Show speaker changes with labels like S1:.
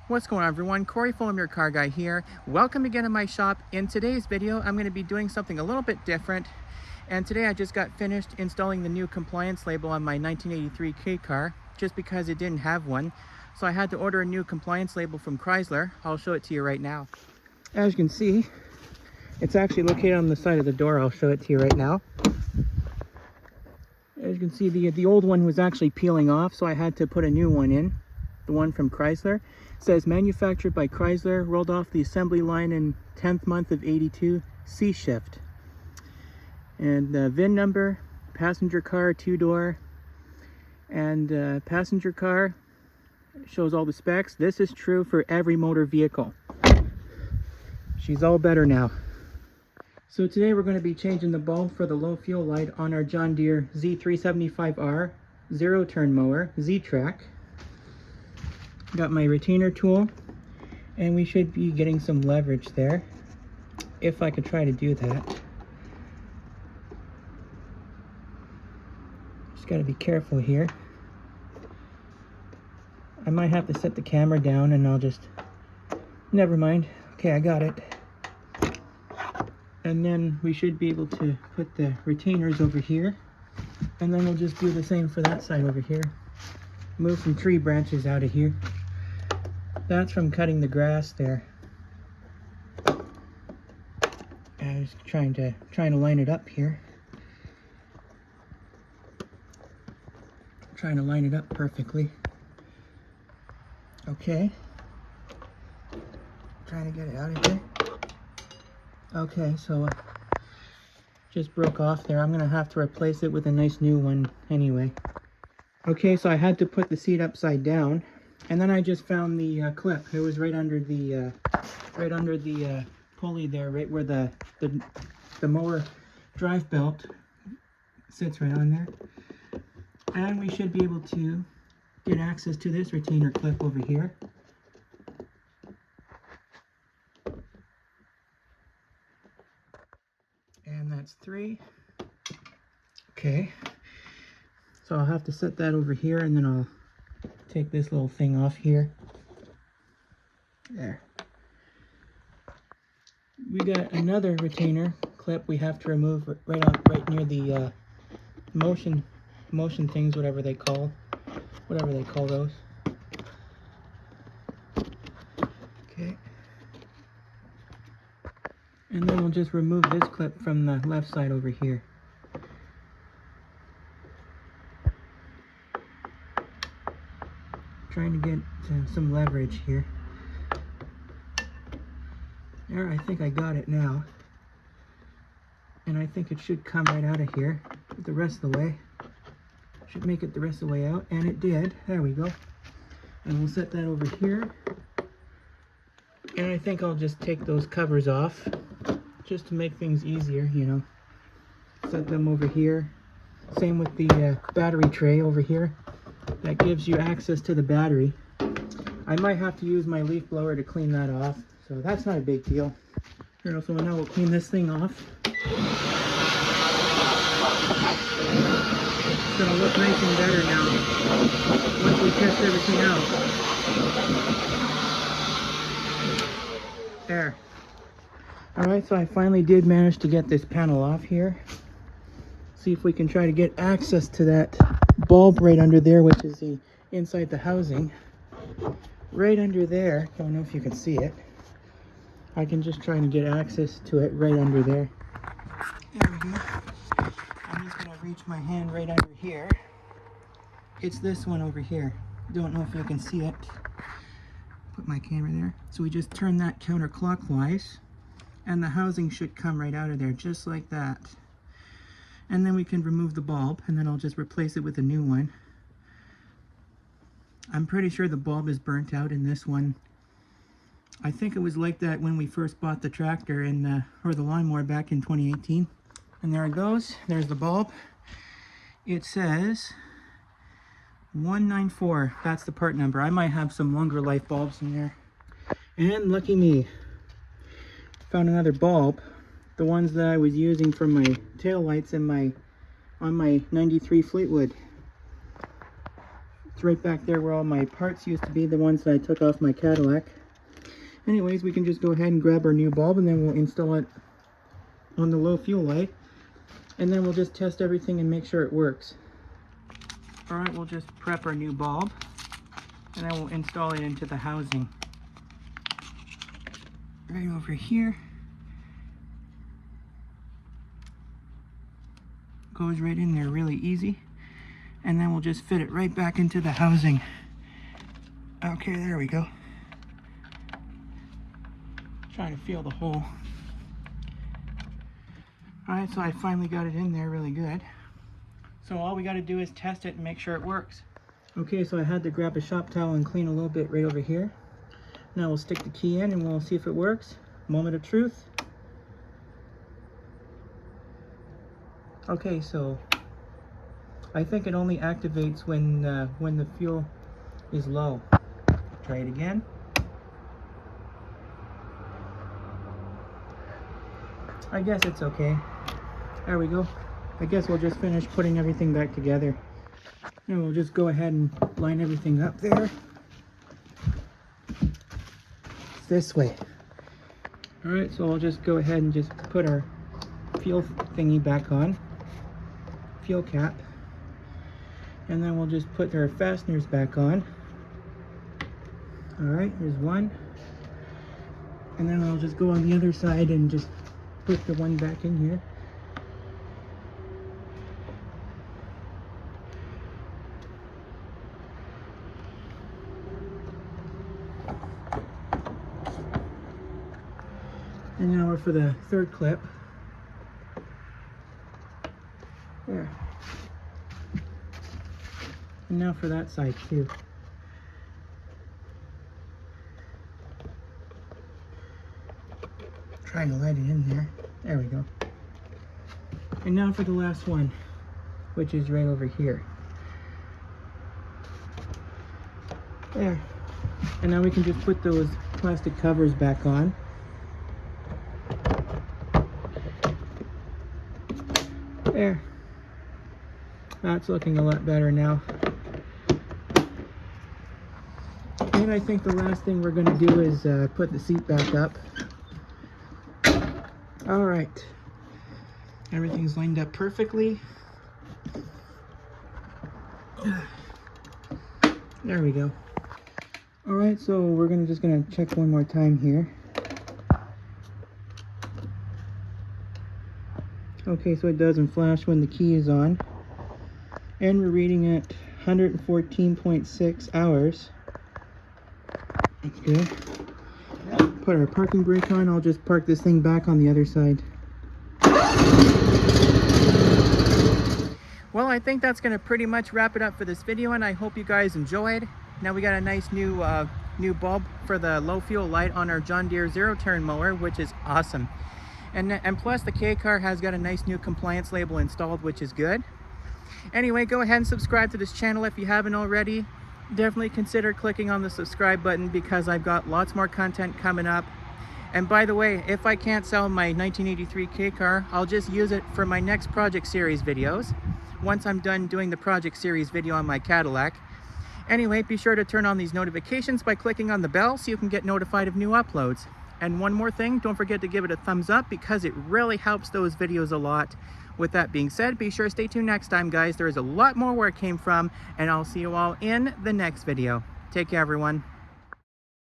S1: What's going on, everyone? Corey from Your Car Guy here. Welcome again to my shop. In today's video, I'm going to be doing something a little bit different. And today I just got finished installing the new compliance label on my 1983 K car, just because it didn't have one. So I had to order a new compliance label from Chrysler. I'll show it to you right now. As you can see, it's actually located on the side of the door. I'll show it to you right now. As you can see, the old one was actually peeling off, so I had to put a new one in, the one from Chrysler. It says manufactured by Chrysler, rolled off the assembly line in 10th month of 82, C shift. And the VIN number, passenger car, 2-door, and passenger car shows all the specs. This is true for every motor vehicle. She's all better now. So today we're going to be changing the bulb for the low fuel light on our John Deere Z375R zero-turn mower, ZTrak. Got my retainer tool, and we should be getting some leverage there, if I could try to do that. Just got to be careful here. I might have to set the camera down and I'll just... Never mind. Okay, I got it. And then we should be able to put the retainers over here, and then we'll just do the same for that side over here. Move some tree branches out of here. That's from cutting the grass there. I was trying to line it up here. Trying to line it up perfectly. Okay. Trying to get it out of here. Okay, so just broke off there. I'm gonna have to replace it with a nice new one anyway. Okay, so I had to put the seat upside down, and then I just found the clip. It was right under the pulley there, right where the mower drive belt sits, right on there. And we should be able to get access to this retainer clip over here. And that's 3. Okay. So I'll have to set that over here, and then I'll take this little thing off here. There. We got another retainer clip we have to remove right near the motion things, whatever they call those. Okay. And then we'll just remove this clip from the left side over here. Trying to get some leverage here. There, I think I got it now. And I think it should come right out of here the rest of the way. Should make it the rest of the way out, and it did. There we go. And we'll set that over here. And I think I'll just take those covers off, just to make things easier, you know. Set them over here. Same with the battery tray over here. That gives you access to the battery. I might have to use my leaf blower to clean that off, so that's not a big deal. Here, so now we'll clean this thing off. It's gonna look nice and better now, once we test everything out. There. Alright, so I finally did manage to get this panel off here. See if we can try to get access to that bulb right under there, which is the inside the housing. Right under there, don't know if you can see it. I can just try and get access to it right under there. There we go. I'm just gonna reach my hand right under here. It's this one over here. Don't know if you can see it. Put my camera there. So we just turn that counterclockwise, and the housing should come right out of there, just like that. And then we can remove the bulb, and then I'll just replace it with a new one. I'm pretty sure the bulb is burnt out in this one. I think it was like that when we first bought the tractor or the lawnmower back in 2018. And there it goes. There's the bulb. It says 194. That's the part number. I might have some longer life bulbs in there. And lucky me, found another bulb. The ones that I was using for my tail lights on my 93 Fleetwood. It's right back there where all my parts used to be, the ones that I took off my Cadillac. Anyways, we can just go ahead and grab our new bulb, and then we'll install it on the low fuel light. And then we'll just test everything and make sure it works. Alright, we'll just prep our new bulb, and then we'll install it into the housing. Right over here. Goes right in there really easy. And then we'll just fit it right back into the housing. Okay, there we go. Trying to feel the hole. Alright, so I finally got it in there really good. So all we got to do is test it and make sure it works. Okay, so I had to grab a shop towel and clean a little bit right over here. Now we'll stick the key in and we'll see if it works. Moment of truth. Okay, so I think it only activates when the fuel is low. Try it again. I guess it's okay. There we go. I guess we'll just finish putting everything back together. And we'll just go ahead and line everything up there. It's this way. Alright, so I'll just go ahead and just put our fuel thingy back on. Fuel cap. And then we'll just put our fasteners back on. Alright, here's one. And then I'll just go on the other side and just put the one back in here. And now we're for the third clip. There. And now for that side too. Trying to let it in there. There we go. And now for the last one, which is right over here. There. And now we can just put those plastic covers back on. There. That's looking a lot better now. And I think the last thing we're going to do is put the seat back up. Alright. Everything's lined up perfectly. There we go. Alright, so we're just gonna check one more time here. Okay, so it doesn't flash when the key is on. And we're reading at 114.6 hours. That's good. Put our parking brake on. I'll just park this thing back on the other side. Well, I think that's going to pretty much wrap it up for this video, and I hope you guys enjoyed. Now we got a nice new bulb for the low fuel light on our John Deere zero-turn mower, which is awesome. And plus the K-Car has got a nice new compliance label installed, which is good. Anyway, go ahead and subscribe to this channel if you haven't already. Definitely consider clicking on the subscribe button because I've got lots more content coming up. And by the way, if I can't sell my 1983 K-Car, I'll just use it for my next project series videos once I'm done doing the project series video on my Cadillac. Anyway, be sure to turn on these notifications by clicking on the bell so you can get notified of new uploads. And one more thing, don't forget to give it a thumbs up because it really helps those videos a lot. With that being said, be sure to stay tuned next time, guys. There is a lot more where it came from, and I'll see you all in the next video. Take care, everyone.